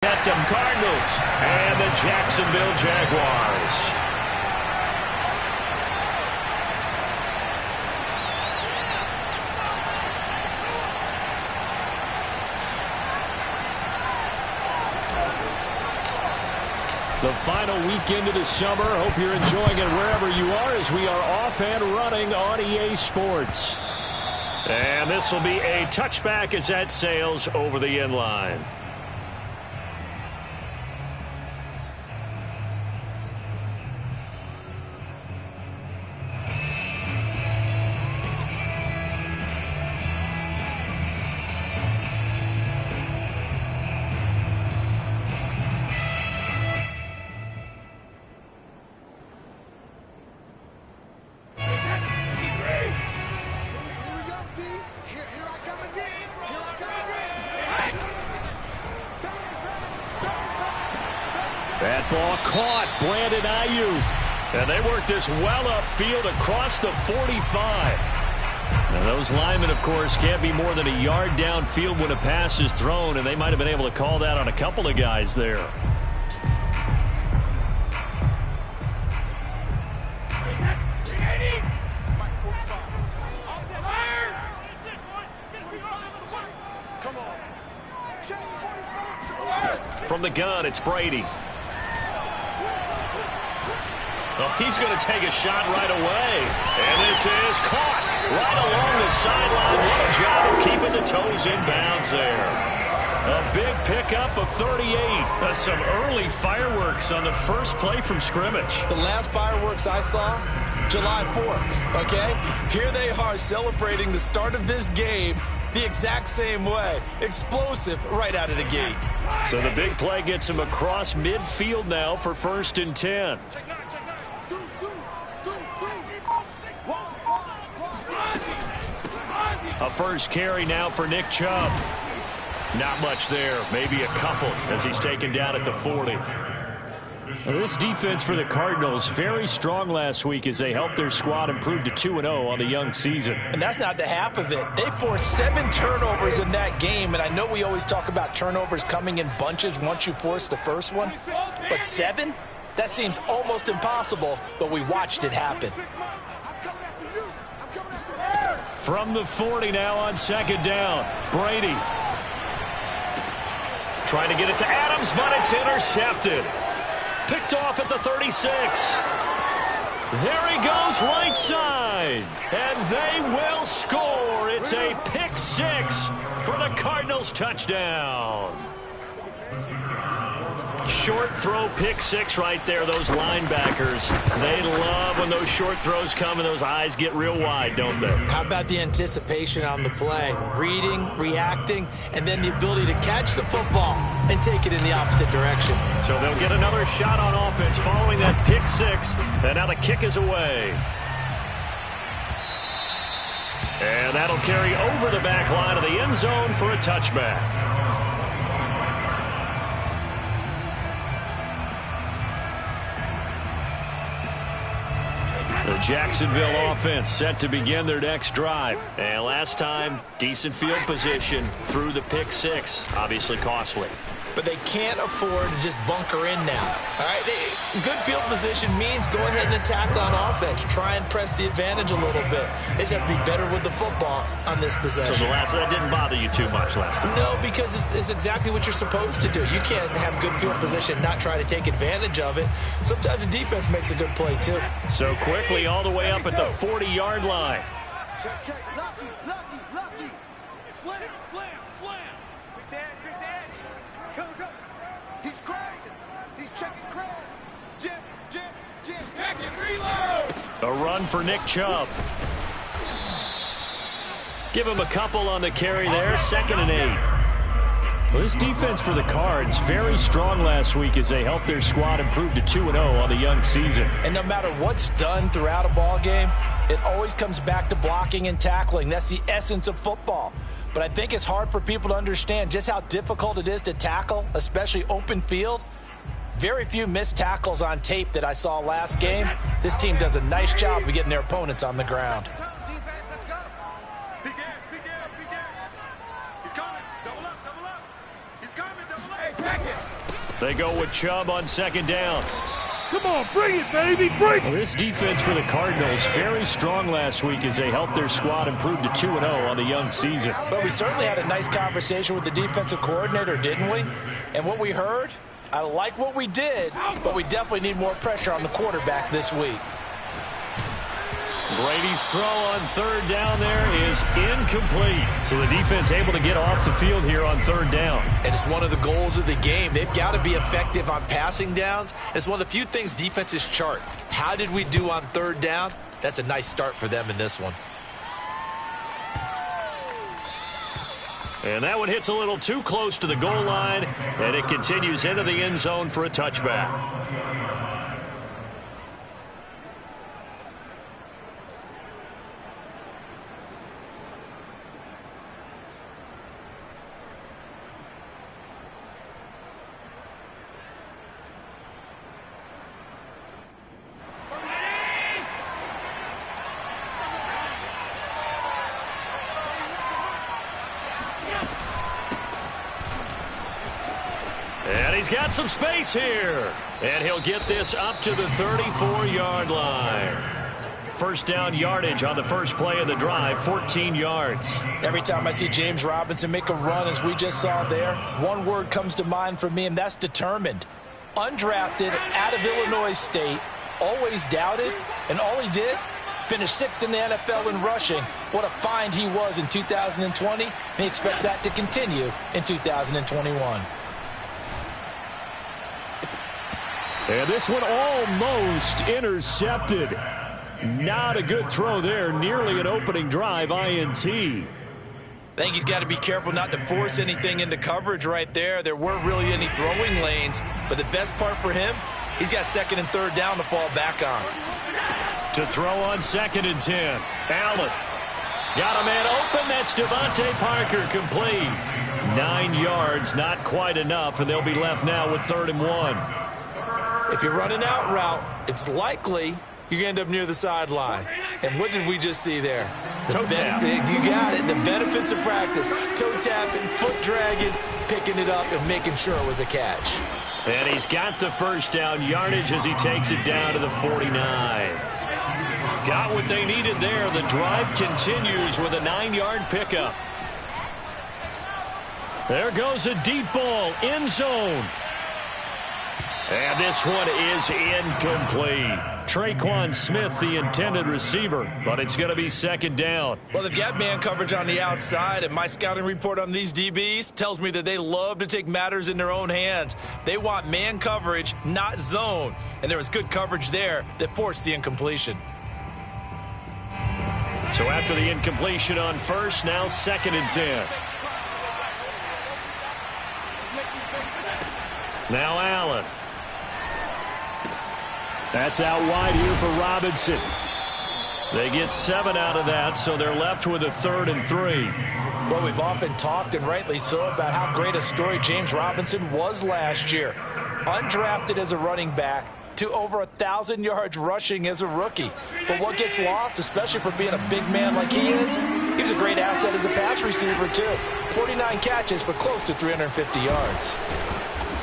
Cardinals and the Jacksonville Jaguars. The final weekend of the summer. Hope you're enjoying it wherever you are as we are off and running on EA Sports. And this will be a touchback as that sails over the end line. That ball caught. Brandon Ayuk. And they work this well upfield across the 45. Now those linemen, of course, can't be more than a yard downfield when a pass is thrown, and they might have been able to call that on a couple of guys there. From the gun, it's Brady. Well, he's going to take a shot right away. And this is caught right along the sideline. What a job of keeping the toes in bounds there. A big pickup of 38. Some early fireworks on the first play from scrimmage. The last fireworks I saw, July 4th, okay? Here they are celebrating the start of this game the exact same way. Explosive right out of the gate. So the big play gets him across midfield now for 1st and 10. A first carry now for Nick Chubb. Not much there, maybe a couple as he's taken down at the 40. Well, this defense for the Cardinals, very strong last week as they helped their squad improve to 2-0 on the young season. And that's not the half of it. They forced 7 turnovers in that game, and I know we always talk about turnovers coming in bunches once you force the first one, but 7? That seems almost impossible, but we watched it happen. From the 40 now on 2nd down, Brady. Trying to get it to Adams, but it's intercepted. Picked off at the 36. There he goes right side. And they will score. It's a pick 6 for the Cardinals touchdown. Short throw, pick 6 right there. Those linebackers, they love when those short throws come and those eyes get real wide, don't they? How about the anticipation on the play? Reading, reacting, and then the ability to catch the football and take it in the opposite direction. So they'll get another shot on offense following that pick 6, and now the kick is away. And that'll carry over the back line of the end zone for a touchback. The Jacksonville offense set to begin their next drive. And last time, decent field position through the pick 6. Obviously costly. But they can't afford to just bunker in now. All right, good field position means go ahead and attack on offense. Try and press the advantage a little bit. They just have to be better with the football on this possession. So that didn't bother you too much last time? No, because it's exactly what you're supposed to do. You can't have good field position and not try to take advantage of it. Sometimes the defense makes a good play, too. So quickly all the way up at the 40-yard line. Check, check. Lucky. Slam. Big dad. Go. He's crashing. He's checking crab. Jim. Check it, reload. A run for Nick Chubb. Give him a couple on the carry there. 2nd and 8. Well, this defense for the Cards, very strong last week as they helped their squad improve to 2-0 on the young season. And no matter what's done throughout a ball game, it always comes back to blocking and tackling. That's the essence of football. But I think it's hard for people to understand just how difficult it is to tackle, especially open field. Very few missed tackles on tape that I saw last game. This team does a nice job of getting their opponents on the ground. He's coming. Double up. He's coming. Double up. Hey, back it. They go with Chubb on second down. Come on, bring it, baby, bring it. Well, this defense for the Cardinals, very strong last week as they helped their squad improve to 2-0 on the young season. But we certainly had a nice conversation with the defensive coordinator, didn't we? And what we heard, I like what we did, but we definitely need more pressure on the quarterback this week. Brady's throw on third down there is incomplete. So the defense able to get off the field here on third down. And it's one of the goals of the game. They've got to be effective on passing downs. It's one of the few things defenses chart. How did we do on third down? That's a nice start for them in this one. And that one hits a little too close to the goal line, and it continues into the end zone for a touchback. And he's got some space here. And he'll get this up to the 34-yard line. First down yardage on the first play of the drive, 14 yards. Every time I see James Robinson make a run, as we just saw there, one word comes to mind for me, and that's determined. Undrafted, out of Illinois State, always doubted, and all he did, finished 6th in the NFL in rushing. What a find he was in 2020, and he expects that to continue in 2021. And this one almost intercepted. Not a good throw there. Nearly an opening drive INT. I think he's got to be careful not to force anything into coverage right there. There weren't really any throwing lanes. But the best part for him, he's got second and third down to fall back on. To throw on second and 10. Allen. Got a man open. That's Devontae Parker, complete. 9 yards, not quite enough. And they'll be left now with 3rd and 1. If you're running out route, it's likely you're going to end up near the sideline. And what did we just see there? Toe tap. You got it. The benefits of practice. Toe tapping, foot dragging, picking it up, and making sure it was a catch. And he's got the first down yardage as he takes it down to the 49. Got what they needed there. The drive continues with a 9-yard pickup. There goes a deep ball, end zone. And this one is incomplete. Traquan Smith, the intended receiver, but it's going to be second down. Well, they've got man coverage on the outside, and my scouting report on these DBs tells me that they love to take matters in their own hands. They want man coverage, not zone. And there was good coverage there that forced the incompletion. So after the incompletion on first, now 2nd and 10. Now Allen. That's out wide here for Robinson. They get 7 out of that, so they're left with a 3rd and 3. Well, we've often talked, and rightly so, about how great a story James Robinson was last year. Undrafted as a running back to over 1,000 yards rushing as a rookie. But what gets lost, especially for being a big man like he is, he's a great asset as a pass receiver, too. 49 catches for close to 350 yards.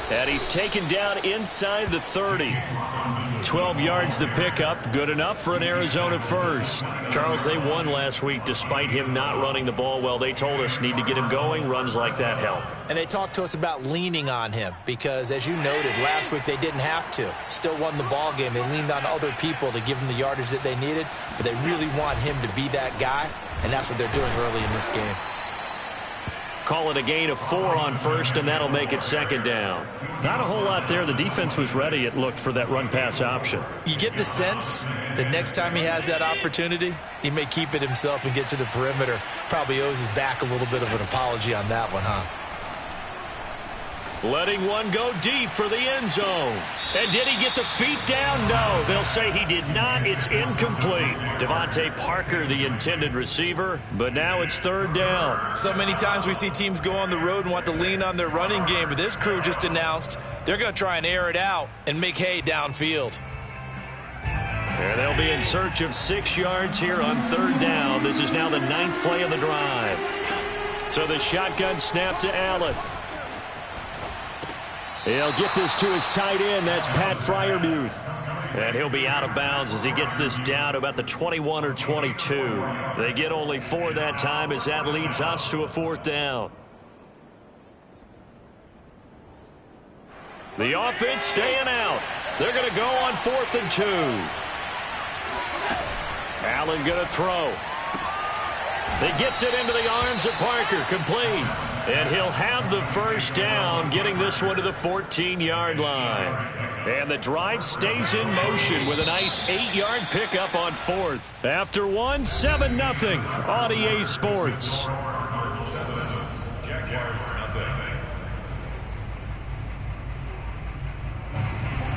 And he's taken down inside the 30. 12 yards the pickup. Good enough for an Arizona first. Charles, they won last week despite him not running the ball well. They told us need to get him going. Runs like that help. And they talked to us about leaning on him because, as you noted, last week they didn't have to. Still won the ball game. They leaned on other people to give them the yardage that they needed, but they really want him to be that guy, and that's what they're doing early in this game. Call it a gain of 4 on first, and that'll make it second down. Not a whole lot there. The defense was ready, it looked, for that run-pass option. You get the sense that next time he has that opportunity, he may keep it himself and get to the perimeter. Probably owes his back a little bit of an apology on that one, huh? Letting one go deep for the end zone. And did he get the feet down? No, they'll say he did not. It's incomplete. Devontae Parker, the intended receiver, but now it's 3rd down. So many times we see teams go on the road and want to lean on their running game, but this crew just announced they're going to try and air it out and make hay downfield. And they'll be in search of 6 yards here on 3rd down. This is now the 9th play of the drive. So the shotgun snap to Allen. He'll get this to his tight end. That's Pat Freiermuth. And he'll be out of bounds as he gets this down to about the 21 or 22. They get only 4 that time as that leads us to a 4th down. The offense staying out. They're going to go on 4th and 2. Allen going to throw. He gets it into the arms of Parker, complete. And he'll have the first down, getting this one to the 14-yard line. And the drive stays in motion with a nice 8-yard pickup on 4th. After 1, 7-0 on EA Sports.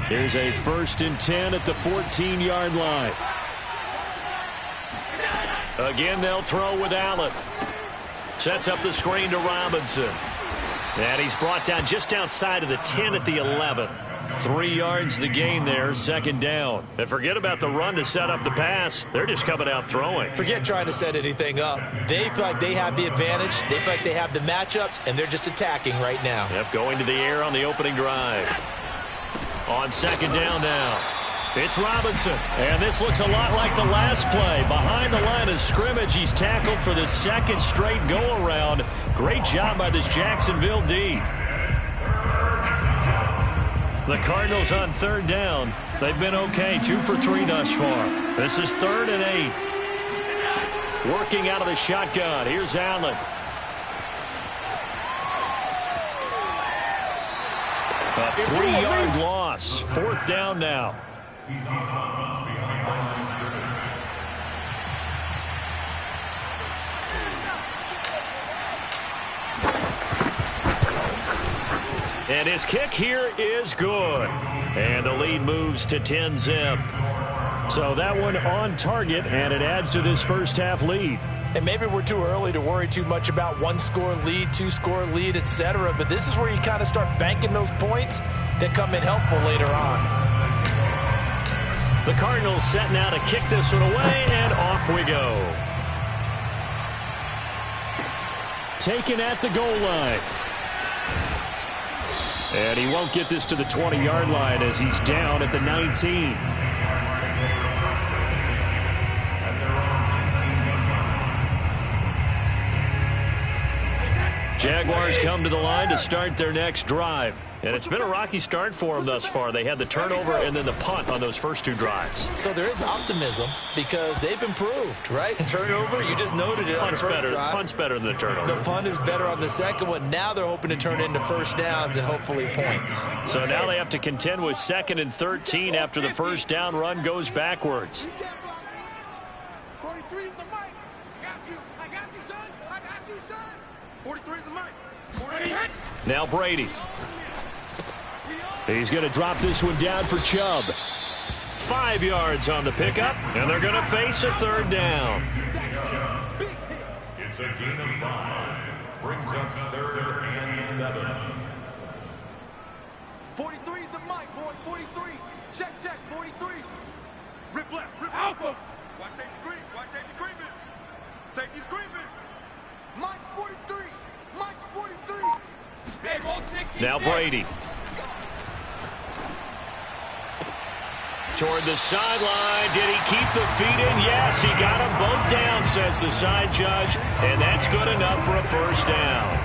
Here's a 1st and 10 at the 14-yard line. Again, they'll throw with Allen. Sets up the screen to Robinson. And he's brought down just outside of the 10 at the 11. 3 yards the gain there, 2nd down. And forget about the run to set up the pass. They're just coming out throwing. Forget trying to set anything up. They feel like they have the advantage. They feel like they have the matchups, and they're just attacking right now. Yep, going to the air on the opening drive. On 2nd down now. It's Robinson, and this looks a lot like the last play. Behind the line of scrimmage, he's tackled for the 2nd straight go-around. Great job by this Jacksonville D. The Cardinals on 3rd down. They've been okay, 2 for 3 thus far. This is 3rd and 8. Working out of the shotgun. Here's Allen. A 3-yard loss. 4th down now. And his kick here is good. And the lead moves to 10-zip. So that one on target, and it adds to this first half lead. And maybe we're too early to worry too much about 1-score lead, 2-score lead, etc. But this is where you kind of start banking those points that come in helpful later on. The Cardinals set now to kick this one away, and off we go. Taken at the goal line. And he won't get this to the 20-yard line as he's down at the 19. Jaguars come to the line to start their next drive. And it's been a rocky start for them thus far. They had the turnover and then the punt on those first 2 drives. So there is optimism because they've improved, right? Turnover, you just noted it on the first drive. Punt's better than the turnover. The punt is better on the second one. Now they're hoping to turn it into first downs and hopefully points. So now they have to contend with 2nd and 13 after the first down run goes backwards. 43 is the mic. I got you, son. I got you, son. 43 is the mic. 40. Now Brady. He's going to drop this one down for Chubb. 5 yards on the pickup, and they're going to face a 3rd down. It's a gain of 5. Brings up 3rd and 7. 43 is the mic, boys. 43. Check, 43. Rip left, rip Alpha. Watch safety creep. Watch safety creeping. Safety's creeping. Mike's 43. Mike's 43. Now Brady. Toward the sideline. Did he keep the feet in? Yes, he got them both down, says the side judge. And that's good enough for a first down.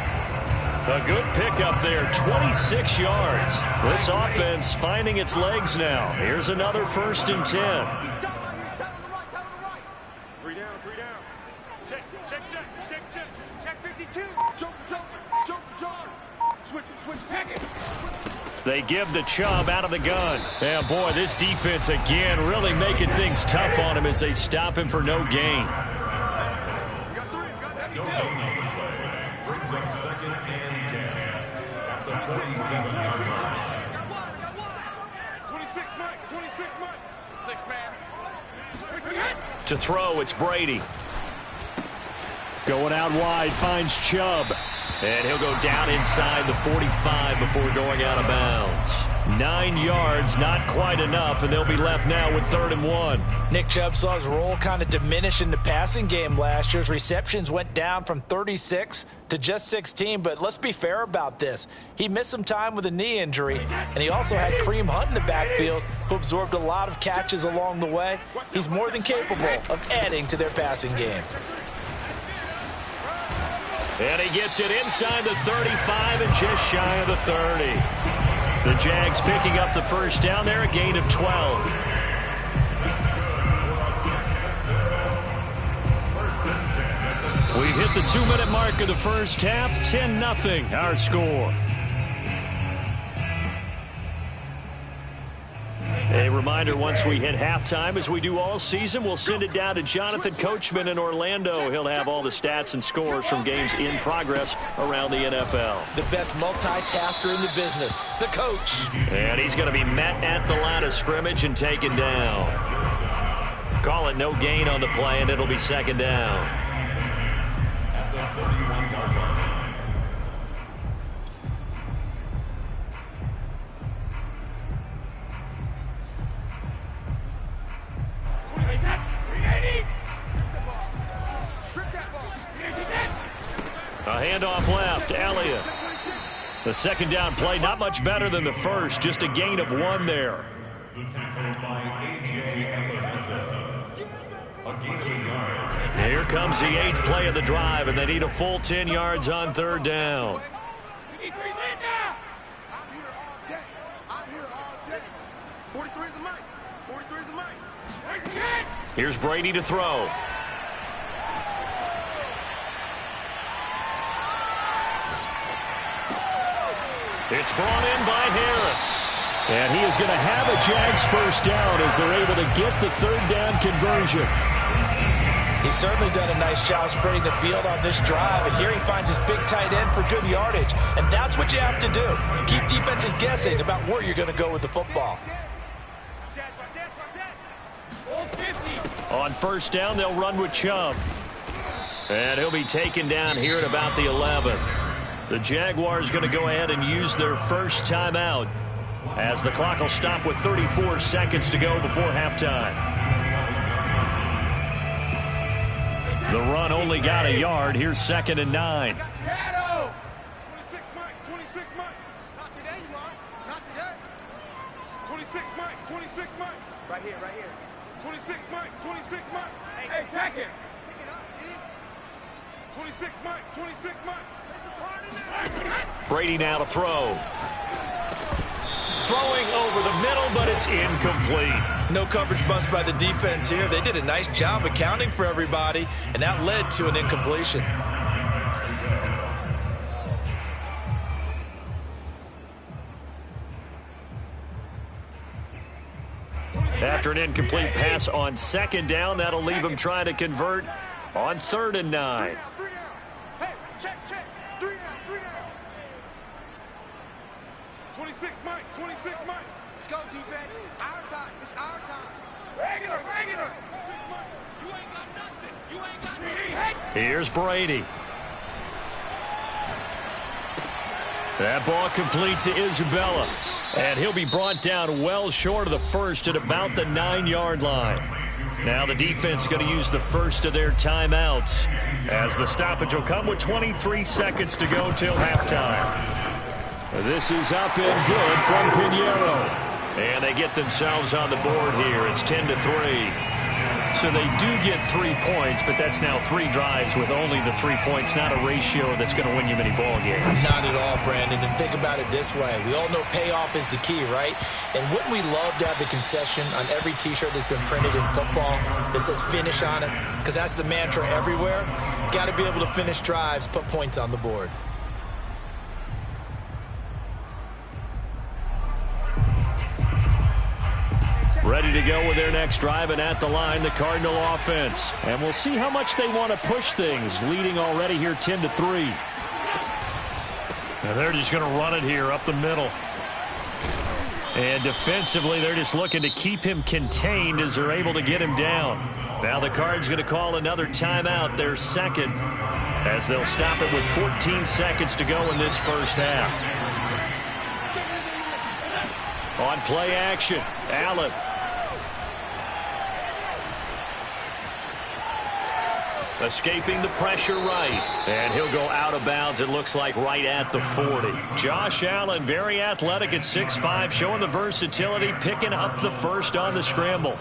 A good pickup there, 26 yards. This offense finding its legs now. Here's another 1st and 10. Three down. Check 52. Joker. Switch it. Pack it. They give the Chubb out of the gun. And boy, this defense again really making things tough on him as they stop him for no gain. No gain on the play. Brings up 2nd and 10 at the 47-yard line. 26 Mike. 6 man. To throw, it's Brady. Going out wide, finds Chubb. And he'll go down inside the 45 before going out of bounds. 9 yards, not quite enough, and they'll be left now with 3rd and 1. Nick Chubb saw his role kind of diminish in the passing game last year. His receptions went down from 36 to just 16, but let's be fair about this. He missed some time with a knee injury, and he also had Kareem Hunt in the backfield, who absorbed a lot of catches along the way. He's more than capable of adding to their passing game. And he gets it inside the 35 and just shy of the 30. The Jags picking up the first down there, a gain of 12. We've hit the 2-minute mark of the first half, 10-0 our score. A reminder, once we hit halftime, as we do all season, we'll send it down to Jonathan Coachman in Orlando. He'll have all the stats and scores from games in progress around the NFL. The best multitasker in the business, the coach. And he's going to be met at the line of scrimmage and taken down. Call it no gain on the play, and it'll be 2nd down. At the 31-yard line. A handoff left, Elliott. The 2nd down play, not much better than the first, just a gain of 1 there. The tackle by A.J. A gain of a yard. Here comes the 8th play of the drive, and they need a full 10 yards on 3rd down. I'm here all day. I'm here all day. 43 is the mic. 43 is the mic. Here's Brady to throw. It's brought in by Harris. And he is going to have a Jags first down as they're able to get the 3rd down conversion. He's certainly done a nice job spreading the field on this drive, and here he finds his big tight end for good yardage. And that's what you have to do. Keep defenses guessing about where you're going to go with the football. On 1st down, they'll run with Chubb. And he'll be taken down here at about the 11. The Jaguars going to go ahead and use their first timeout as the clock will stop with 34 seconds to go before halftime. The run only got a yard. Here's 2nd and 9. 26 Mike, 26 Mike. Not today, you are. Not today. 26 Mike, 26 Mike. Right here, right here. 26 Mike, 26 Mike. Hey, check it. Pick it up, G. 26 Mike, 26 Mike. Brady now to throw. Throwing over the middle, but it's incomplete. No coverage bust by the defense here. They did a nice job accounting for everybody, and that led to an incompletion. After an incomplete pass on 2nd down, that'll leave him trying to convert on 3rd and 9. 3 down. Hey, check. 3 down, 3 down. 26 Mike, 26 Mike. Let's go, defense. Our time. It's our time. Regular. 26 Mike. You ain't got nothing. You ain't got nothing. Here's Brady. That ball complete to Isabella. And he'll be brought down well short of the first at about the 9-yard line. Now the defense is going to use the first of their timeouts as the stoppage will come with 23 seconds to go till halftime. This is up and good from Pinheiro. And they get themselves on the board here. It's 10-3. So they do get 3 points, but that's now 3 drives with only the 3 points, not a ratio that's going to win you many ball games. Not at all, Brandon. And think about it this way. We all know payoff is the key, right? And wouldn't we love to have the concession on every T-shirt that's been printed in football that says finish on it? Because that's the mantra everywhere. Got to be able to finish drives, put points on the board. Ready to go with their next drive, and at the line, the Cardinal offense. And we'll see how much they want to push things, leading already here 10-3. And they're just going to run it here up the middle. And defensively, they're just looking to keep him contained as they're able to get him down. Now the Cards going to call another timeout, their 2nd, as they'll stop it with 14 seconds to go in this first half. On play action, Allen. Escaping the pressure right. And he'll go out of bounds, it looks like, right at the 40. Josh Allen, very athletic at 6'5", showing the versatility, picking up the first on the scramble.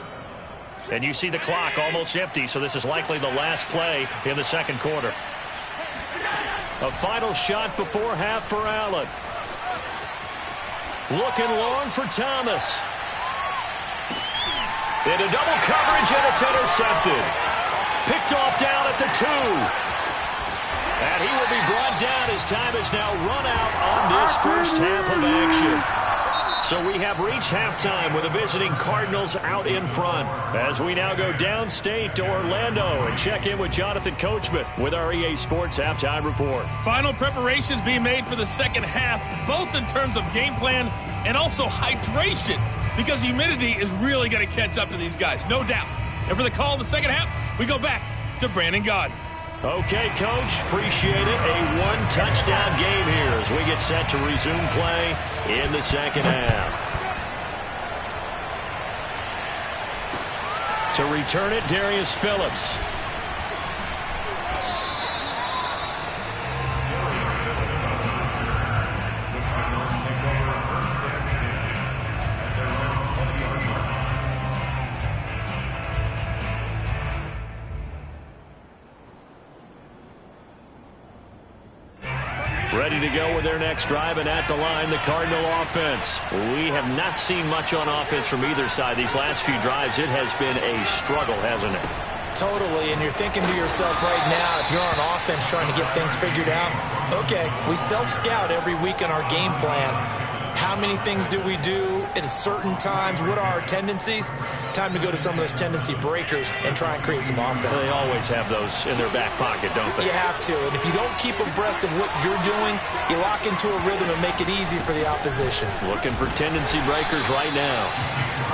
And you see the clock almost empty, so this is likely the last play in the second quarter. A final shot before half for Allen. Looking long for Thomas. Into double coverage, and it's intercepted. Picked off down at the 2. And he will be brought down as time has now run out on this first half of action. So we have reached halftime with the visiting Cardinals out in front. As we now go downstate to Orlando and check in with Jonathan Coachman with our EA Sports Halftime Report. Final preparations being made for the second half, both in terms of game plan and also hydration, because humidity is really going to catch up to these guys, no doubt. And for the call of the second half, we go back to Brandon Gaudin. Okay, Coach, appreciate it. A one-touchdown game here as we get set to resume play in the second half. To return it, Darius Phillips. Ready to go with their next drive, and at the line, the Cardinal offense. We have not seen much on offense from either side. These last few drives, it has been a struggle, hasn't it? Totally, and you're thinking to yourself right now, if you're on offense trying to get things figured out, okay, we self-scout every week in our game plan. How many things do we do at certain times? What are our tendencies? Time to go to some of those tendency breakers and try and create some offense. They always have those in their back pocket, don't they? You have to, and if you don't keep abreast of what you're doing, you lock into a rhythm and make it easy for the opposition. Looking for tendency breakers right now.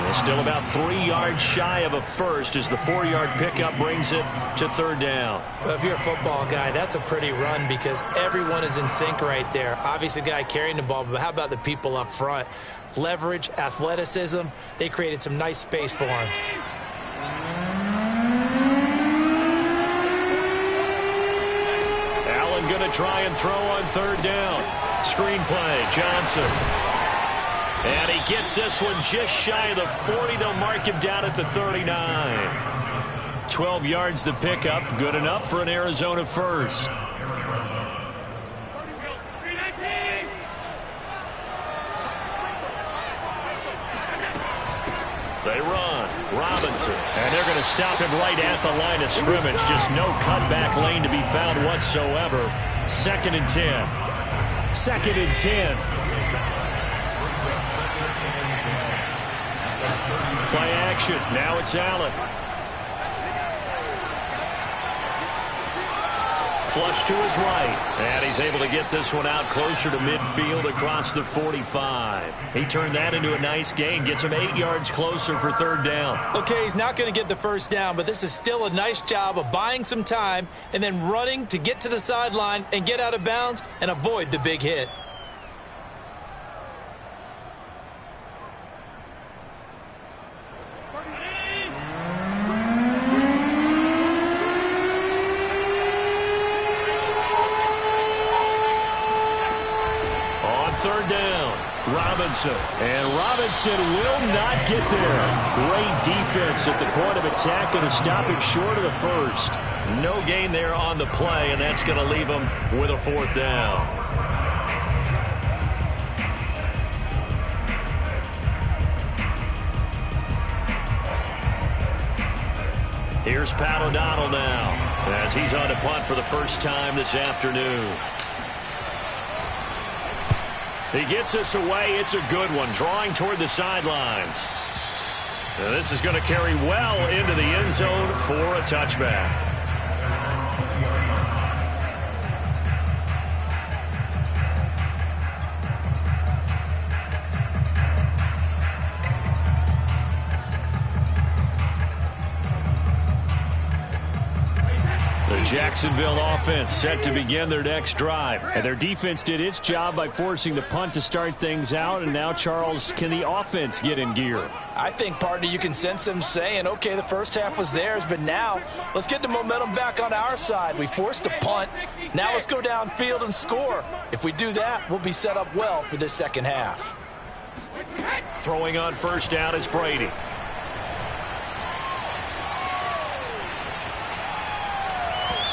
And still about 3 yards shy of a first as the 4-yard pickup brings it to third down. Well, if you're a football guy, that's a pretty run because everyone is in sync right there. Obviously, the guy carrying the ball, but how about the people up front? Leverage, athleticism, they created some nice space for him. Allen going to try and throw on third down. Screenplay, Johnson. And he gets this one just shy of the 40. They'll mark him down at the 39. 12 yards the pickup. Good enough for an Arizona first. They run. Robinson. And they're going to stop him right at the line of scrimmage. Just no cutback lane to be found whatsoever. 2nd and 10. 2nd and 10. Play action. Now it's Allen. Flush to his right. And he's able to get this one out closer to midfield across the 45. He turned that into a nice gain. Gets him 8 yards closer for third down. Okay, he's not going to get the first down, but this is still a nice job of buying some time and then running to get to the sideline and get out of bounds and avoid the big hit. Third down, Robinson. And Robinson will not get there. Great defense at the point of attack, going to stop him short of the first. No gain there on the play, and that's going to leave him with a 4th down. Here's Pat O'Donnell now, as he's on to punt for the first time this afternoon. He gets us away. It's a good one, drawing toward the sidelines. Now this is going to carry well into the end zone for a touchback. The Jacksonville offense set to begin their next drive. And their defense did its job by forcing the punt to start things out. And now, Charles, can the offense get in gear? I think, partner, you can sense them saying, okay, the first half was theirs, but now let's get the momentum back on our side. We forced a punt. Now let's go downfield and score. If we do that, we'll be set up well for this second half. Throwing on first down is Brady.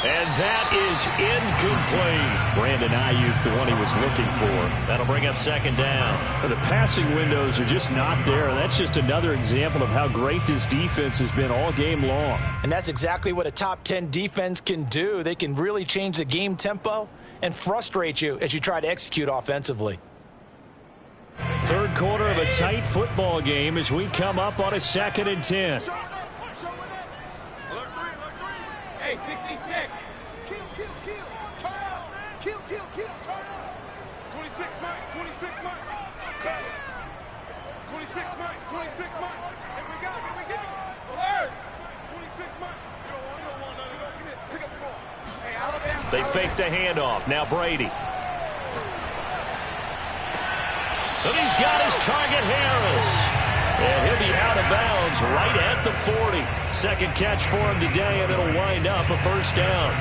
And that is incomplete. Brandon Ayuk, the one he was looking for. That'll bring up second down. The passing windows are just not there. That's just another example of how great this defense has been all game long. And that's exactly what a top 10 defense can do. They can really change the game tempo and frustrate you as you try to execute offensively. Third quarter of a tight football game as we come up on a 2nd and 10. Hey, 66. Kill. Turn up. Kill. Turn up. 26 Mike. 26 Mike. 26 Mike. 26 Mike. Here we go. Alert. 26 Mike. You don't want none. Get it. Pick up the ball. Hey, Alabama. They fake the handoff. Now Brady. And he's got his target, Harris. And he'll be out of bounds right at the 40. Second catch for him today, and it'll wind up a first down.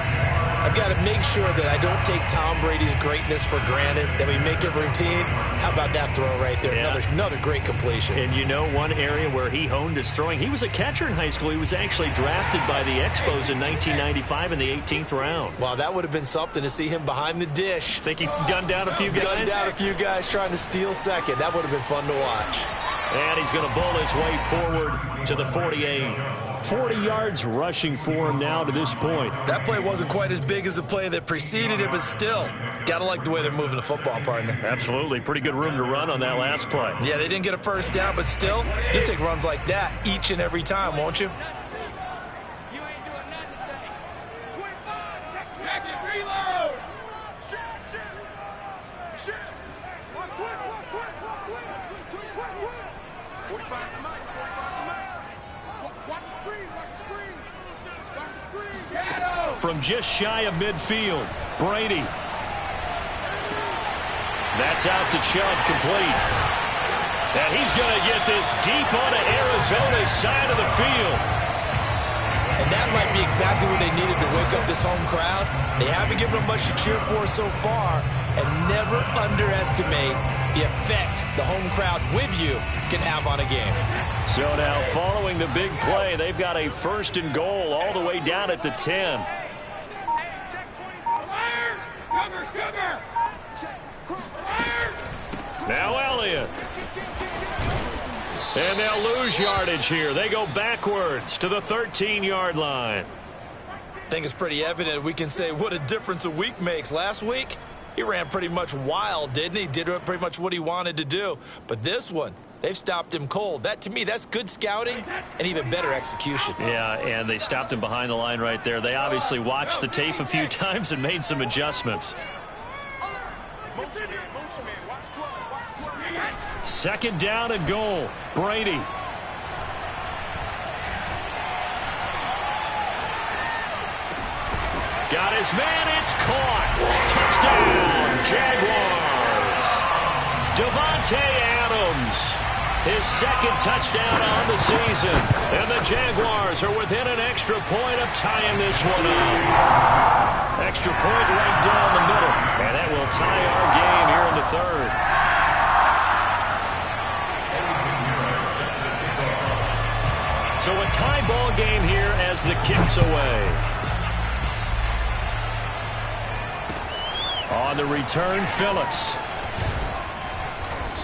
I've got to make sure that I don't take Tom Brady's greatness for granted, that we make it routine. How about that throw right there? Yeah. Another great completion. And you know one area where he honed his throwing, he was a catcher in high school. He was actually drafted by the Expos in 1995 in the 18th round. Wow, that would have been something to see him behind the dish. Think he gunned down a few guys? Gunned down a few guys trying to steal second. That would have been fun to watch. And he's going to bull his way forward to the 48. 40 yards rushing for him now to this point. That play wasn't quite as big as the play that preceded it, but still, got to like the way they're moving the football, partner. Absolutely. Pretty good room to run on that last play. Yeah, they didn't get a first down, but still, you'll take runs like that each and every time, won't you? You ain't doing nothing today. 25. Check it. Reload. Shit. Watch twist. 45 to Mike. Watch the screen. Shadow. From just shy of midfield, Brady. That's out to Chubb, complete. And he's going to get this deep onto Arizona's side of the field. And that might be exactly what they needed to wake up this home crowd. They haven't given them much to cheer for so far, and never underestimate the effect the home crowd with you can have on a game. So now, following the big play, they've got a 1st and goal all the way down at the 10. Sugar. Now Elliott. And they'll lose yardage here. They go backwards to the 13-yard line. I think it's pretty evident we can say what a difference a week makes. Last week, he ran pretty much wild, didn't he? Did pretty much what he wanted to do. But this one, they've stopped him cold. That, to me, that's good scouting and even better execution. Yeah, and they stopped him behind the line right there. They obviously watched the tape a few times and made some adjustments. Motion man. Watch 12. 2nd down and goal. Brady. Got his man. It's caught. Touchdown, Jaguars. Devontae Adams. His 2nd touchdown on the season. And the Jaguars are within an extra point of tying this one up. Extra point right down the middle. And that will tie our game here in the 3rd. So a tie ball game here as the kick's away. On the return, Phillips.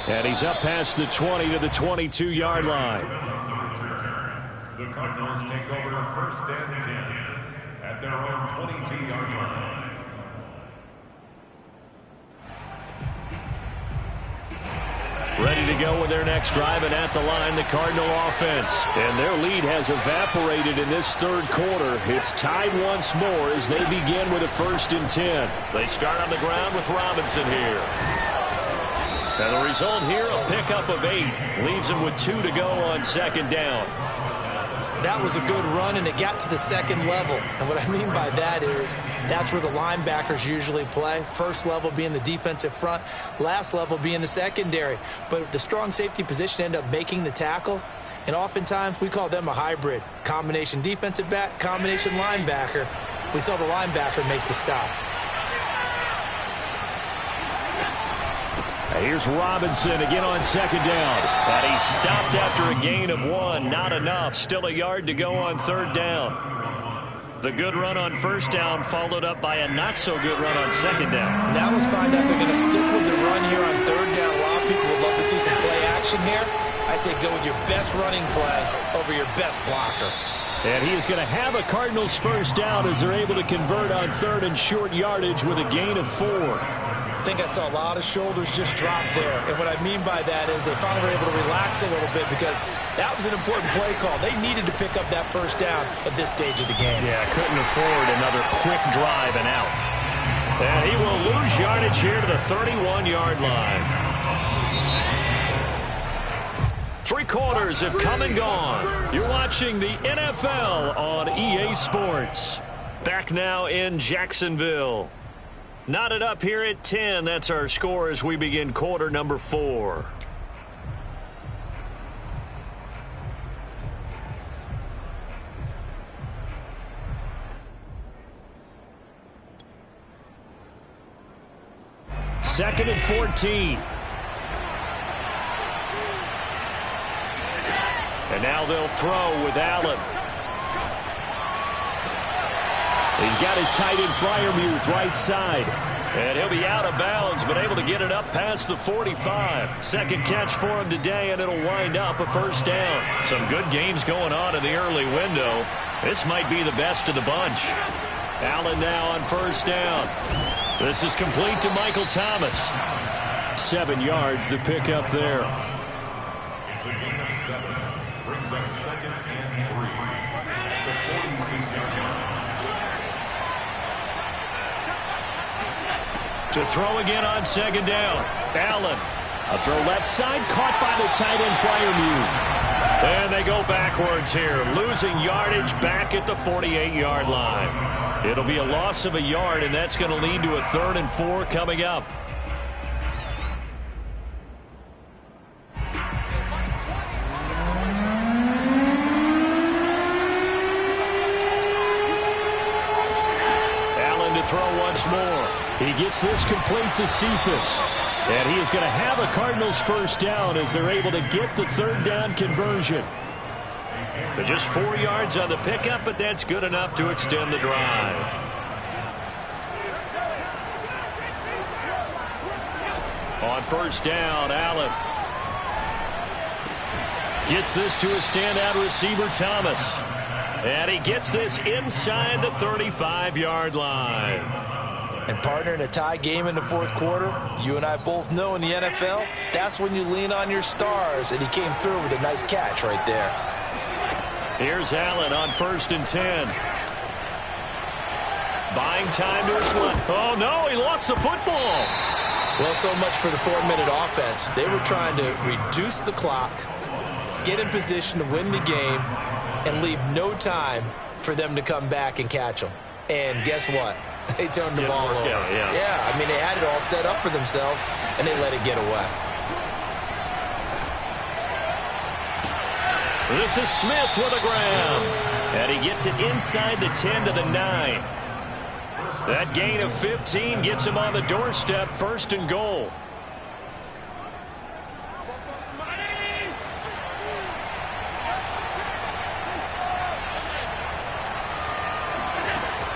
And he's up past the 20 to the 22-yard line. The Cardinals take over 1st and 10 at their own 22-yard line. Ready to go with their next drive, and at the line, the Cardinal offense. And their lead has evaporated in this 3rd quarter. It's tied once more as they begin with a 1st and 10. They start on the ground with Robinson here. And the result here, a pickup of 8. Leaves them with 2 to go on 2nd down. That was a good run, and it got to the second level. And what I mean by that is that's where the linebackers usually play. First level being the defensive front, last level being the secondary. But the strong safety position ended up making the tackle, and oftentimes we call them a hybrid. Combination defensive back, combination linebacker. We saw the linebacker make the stop. Here's Robinson again on second down. And he stopped after a gain of 1. Not enough. Still a yard to go on third down. The good run on first down followed up by a not-so-good run on second down. Now let's find out they're going to stick with the run here on third down. A lot of people would love to see some play action here. I say go with your best running play over your best blocker. And he is going to have a Cardinals first down as they're able to convert on third and short yardage with a gain of 4. I think I saw a lot of shoulders just drop there. And what I mean by that is they finally were able to relax a little bit because that was an important play call. They needed to pick up that first down at this stage of the game. Yeah, couldn't afford another quick drive and out. And he will lose yardage here to the 31-yard line. 3 quarters have come and gone. You're watching the NFL on EA Sports. Back now in Jacksonville. Knotted up here at 10. That's our score as we begin quarter number 4. Second and 14. And now they'll throw with Allen. He's got his tight end Freiermuth right side. And he'll be out of bounds, but able to get it up past the 45. Second catch for him today, and it'll wind up a first down. Some good games going on in the early window. This might be the best of the bunch. Allen now on first down. This is complete to Michael Thomas. 7 yards, the pickup there. It's a gain of 7. Brings up second and 3. At the 46-yard line. To throw again on second down. Allen. A throw left side, caught by the tight end Freiermuth. And they go backwards here, losing yardage back at the 48-yard line. It'll be a loss of a yard, and that's going to lead to a 3rd and 4 coming up. Allen to throw once more. He gets this complete to Cephas. And he is going to have a Cardinals first down as they're able to get the third down conversion. But just 4 yards on the pickup, but that's good enough to extend the drive. On first down, Allen gets this to a standout receiver, Thomas. And he gets this inside the 35-yard line. And partner, in a tie game in the fourth quarter, you and I both know in the NFL, that's when you lean on your stars. And he came through with a nice catch right there. Here's Allen on 1st and 10. Buying time to his left. Oh, no, he lost the football. Well, so much for the 4-minute offense. They were trying to reduce the clock, get in position to win the game, and leave no time for them to come back and catch them. And guess what? They turned the ball over. Yeah, I mean, they had it all set up for themselves, and they let it get away. This is Smith with a grab. And he gets it inside the 10 to the 9. That gain of 15 gets him on the doorstep, 1st and goal.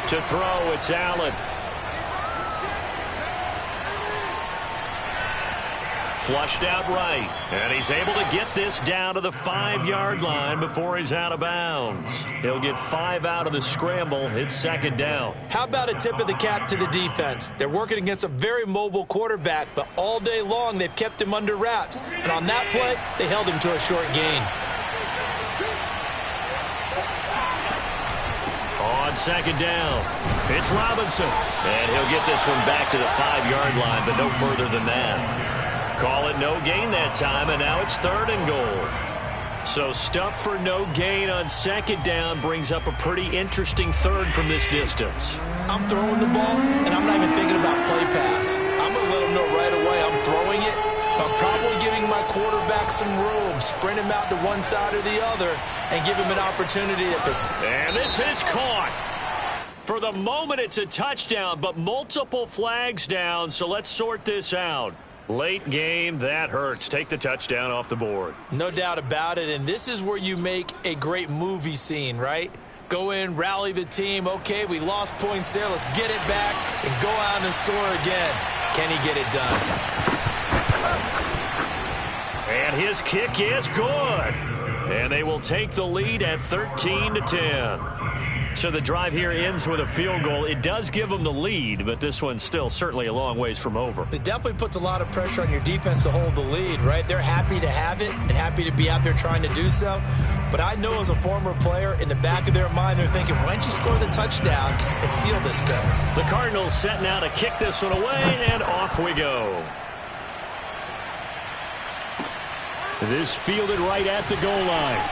To throw, it's Allen. Flushed out right. And he's able to get this down to the 5-yard line before he's out of bounds. He'll get 5 out of the scramble. It's 2nd down. How about a tip of the cap to the defense? They're working against a very mobile quarterback, but all day long they've kept him under wraps. And on that play, they held him to a short gain. On 2nd down, it's Robinson. And he'll get this one back to the 5-yard line, but no further than that. Call it no gain that time, and now it's 3rd and goal. So stuff for no gain on second down brings up a pretty interesting third from this distance. I'm throwing the ball, and I'm not even thinking about play pass. I'm going to let him know right away I'm throwing it. I'm probably giving my quarterback some room, sprint him out to one side or the other, and give him an opportunity. And this is caught. For the moment, it's a touchdown, but multiple flags down, so let's sort this out. Late game, that hurts. Take the touchdown off the board. No doubt about it, and this is where you make a great movie scene, right? Go in, rally the team. Okay, we lost points there. Let's get it back and go out and score again. Can he get it done? And his kick is good. And they will take the lead at 13-10. So the drive here ends with a field goal. It does give them the lead, but this one's still certainly a long ways from over. It definitely puts a lot of pressure on your defense to hold the lead, right? They're happy to have it and happy to be out there trying to do so. But I know as a former player, in the back of their mind, they're thinking, why don't you score the touchdown and seal this thing? The Cardinals set now to kick this one away, and off we go. This fielded right at the goal line.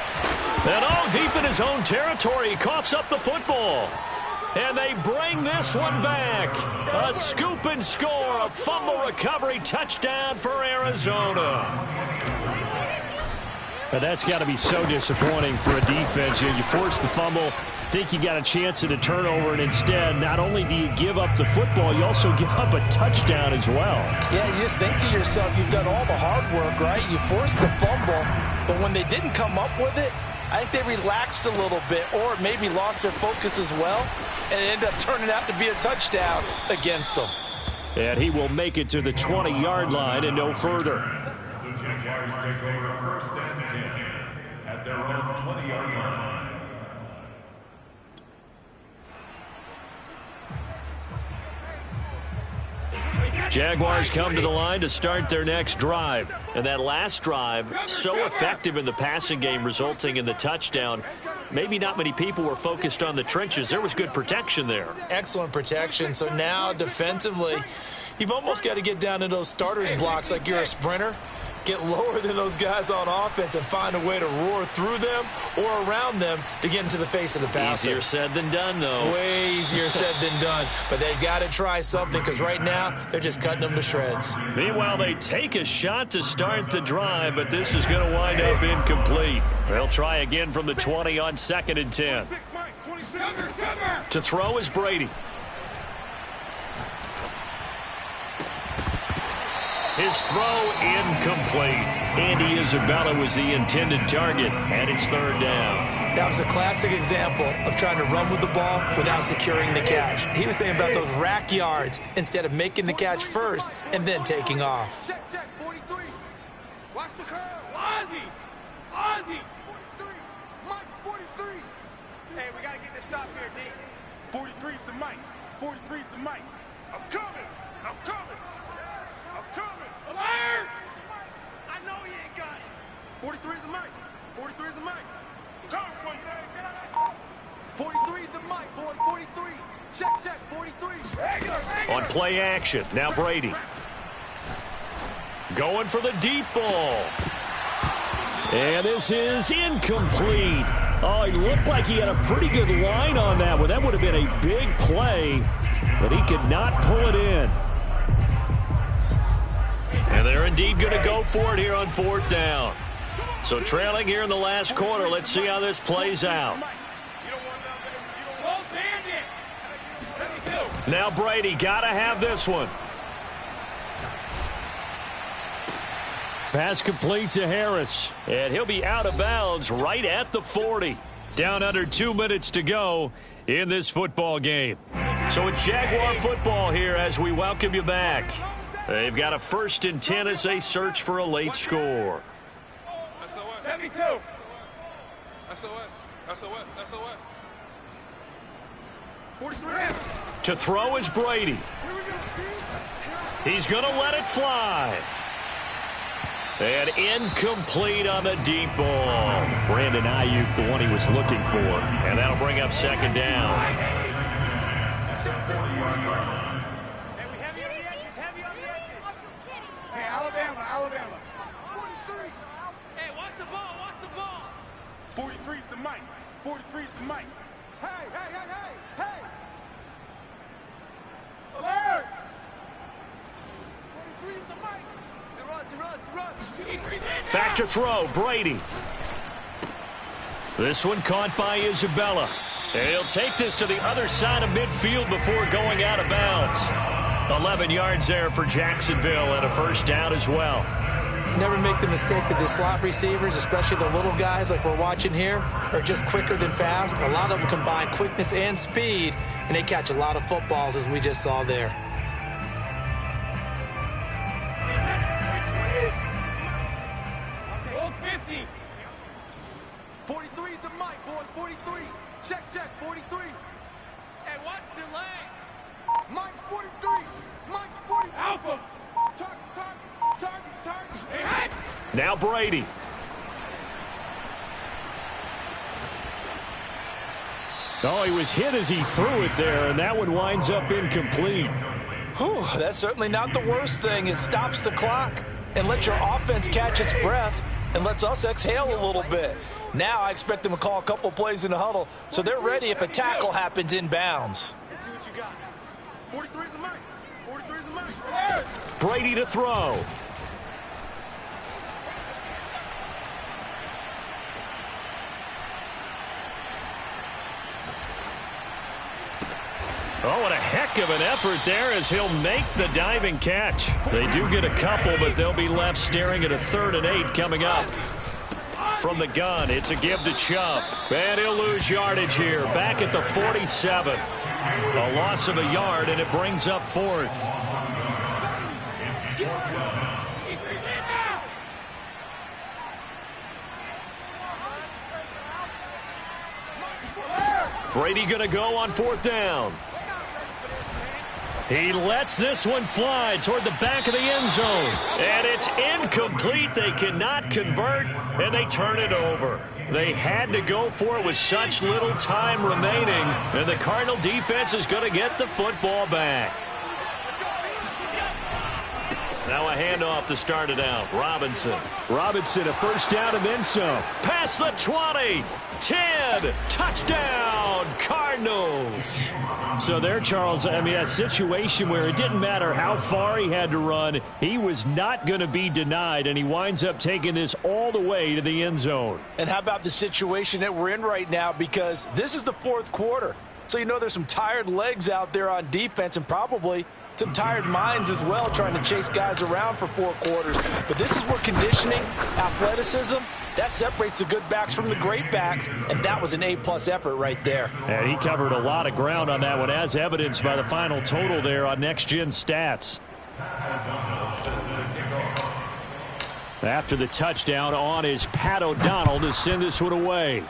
And all deep in his own territory, he coughs up the football. And they bring this one back. A scoop and score, a fumble recovery touchdown for Arizona. But that's got to be so disappointing for a defense. You force the fumble, think you got a chance at a turnover, and instead, not only do you give up the football, you also give up a touchdown as well. Yeah, you just think to yourself, you've done all the hard work, right? You forced the fumble, but when they didn't come up with it, I think they relaxed a little bit or maybe lost their focus as well, and it ended up turning out to be a touchdown against them. And he will make it to the 20-yard line and no further. The Jaguars take over first and 10 at their own 20-yard line. Jaguars come to the line to start their next drive. And that last drive, so effective in the passing game, resulting in the touchdown. Maybe not many people were focused on the trenches. There was good protection there. Excellent protection. So now defensively, you've almost got to get down to those starters blocks like you're a sprinter. Get lower than those guys on offense and find a way to roar through them or around them to get into the face of the passer. Easier said than done, though. Way easier said than done. But they've got to try something because right now they're just cutting them to shreds. Meanwhile, they take a shot to start the drive, but this is going to wind up incomplete. They'll try again from the 20 on 2nd and 10. To throw is Brady. His throw incomplete. Andy Isabella was the intended target, and it's 3rd down. That was a classic example of trying to run with the ball without securing the catch. He was thinking about those rack yards instead of making the catch first and then taking off. Check, 43. Watch the curve. Ozzy. 43. Mike's 43. Hey, we got to get this stop here, D. 43's the Mike. 43's the Mike. I'm coming. I'm coming. I'm coming. Alert! I know he ain't got it. 43's the Mike. 43's the Mike. Come on, 43's the Mike, boy. 43. Check, 43. On play action, now Brady. Going for the deep ball. And this is incomplete. Oh, he looked like he had a pretty good line on that one. That would have been a big play, but he could not pull it in. And they're indeed going to go for it here on 4th down. So trailing here in the last quarter, let's see how this plays out. Now Brady, got to have this one. Pass complete to Harris. And he'll be out of bounds right at the 40. Down under 2 minutes to go in this football game. So it's Jaguar football here as we welcome you back. They've got a 1st and 10 as they search for a late score. 72. SOS. 43. To throw is Brady. He's going to let it fly. And incomplete on the deep ball. Brandon Ayuk, the one he was looking for. And that'll bring up 2nd down. Hey, Alabama. 43. Hey, watch the ball. 43 is the mic. 43 is the mic. Hey, hey, hey, hey, hey! Alert! 43 is the mic. He runs. Back to throw, Brady. This one caught by Isabella. And he'll take this to the other side of midfield before going out of bounds. 11 yards there for Jacksonville and a first down as well. Never make the mistake that the slot receivers, especially the little guys like we're watching here, are just quicker than fast. A lot of them combine quickness and speed, and they catch a lot of footballs, as we just saw there. Okay. 50. 43 is the mic, boys. 43. Check, check. 43. Hey, watch the lane. Mike's 43. Mike's 40. Alpha. Target, target, target, target. Hey, Now Brady. Oh, he was hit as he threw it there, and that one winds up incomplete. Whew, that's certainly not the worst thing. It stops the clock and lets your offense catch its breath and lets us exhale a little bit. Now I expect them to call a couple plays in the huddle so they're ready if a tackle happens inbounds. Let's see what you got. 43 is the mic. 43 is the mic. Brady to throw. Oh, what a heck of an effort there as he'll make the diving catch. They do get a couple, but they'll be left staring at a 3rd and 8 coming up. From the gun, it's a give to Chubb. And he'll lose yardage here, back at the 47. A loss of a yard, and it brings up 4th. Brady going to go on 4th down. He lets this one fly toward the back of the end zone. And it's incomplete. They cannot convert, and they turn it over. They had to go for it with such little time remaining. And the Cardinal defense is going to get the football back. Now a handoff to start it out. Robinson. Robinson, a first down and then some. Past the 20. 10. Touchdown, Cardinals. So there, Charles, I mean, a situation where it didn't matter how far he had to run. He was not going to be denied, and he winds up taking this all the way to the end zone. And how about the situation that we're in right now? Because this is the 4th quarter. So you know there's some tired legs out there on defense and probably some tired minds as well trying to chase guys around for 4 quarters. But this is where conditioning, athleticism, that separates the good backs from the great backs, and that was an A-plus effort right there. And he covered a lot of ground on that one, as evidenced by the final total there on Next Gen Stats. After the touchdown, on is Pat O'Donnell to send this one away.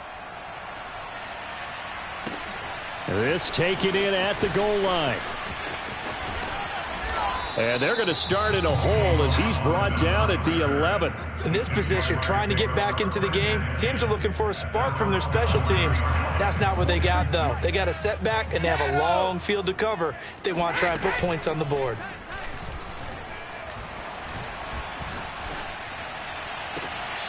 This taken in at the goal line. And they're going to start in a hole as he's brought down at the 11. In this position, trying to get back into the game, teams are looking for a spark from their special teams. That's not what they got, though. They got a setback, and they have a long field to cover if they want to try and put points on the board.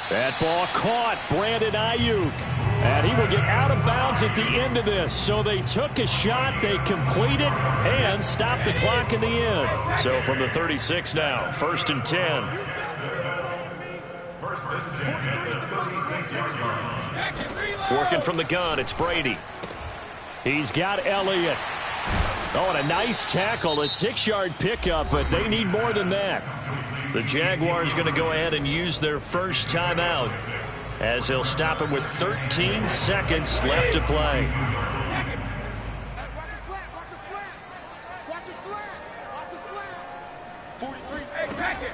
That ball caught. Brandon Ayuk. And he will get out of bounds at the end of this. So they took a shot, they completed, and stopped the clock in the end. So from the 36 now, 1st and 10. Working from the gun, it's Brady. He's got Elliott. Oh, and a nice tackle, a 6-yard pickup, but they need more than that. The Jaguars going to go ahead and use their first timeout, as they'll stop him with 13 seconds left to play.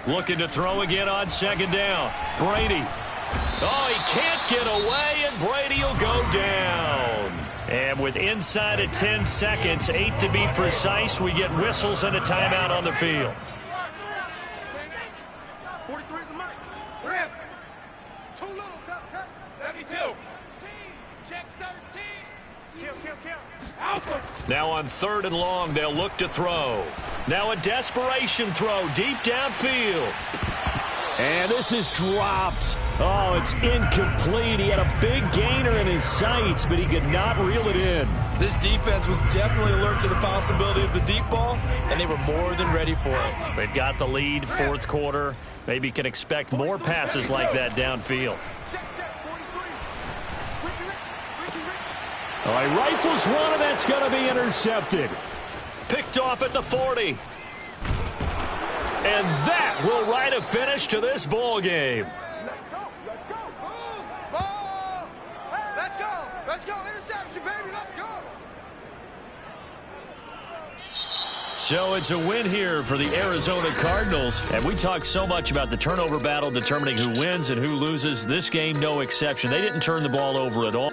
Looking to throw again on 2nd down. Brady. Oh, he can't get away, and Brady will go down. And with inside of 10 seconds, 8 to be precise, we get whistles and a timeout on the field. 43 is the mic. Rip. Too little, cut. 72. Check 13. Kill. Alpha. Now on 3rd and long, they'll look to throw. Now a desperation throw deep downfield. And this is dropped. Oh, it's incomplete. He had a big gainer in his sights, but he could not reel it in. This defense was definitely alert to the possibility of the deep ball, and they were more than ready for it. They've got the lead, fourth quarter. Maybe can expect more passes like that downfield. All right, rifles one, and that's going to be intercepted. Picked off at the 40. And that will write a finish to this ball game. Let's go. Let's go. Interception, baby. Let's go. So it's a win here for the Arizona Cardinals. And we talked so much about the turnover battle determining who wins and who loses. This game, no exception. They didn't turn the ball over at all.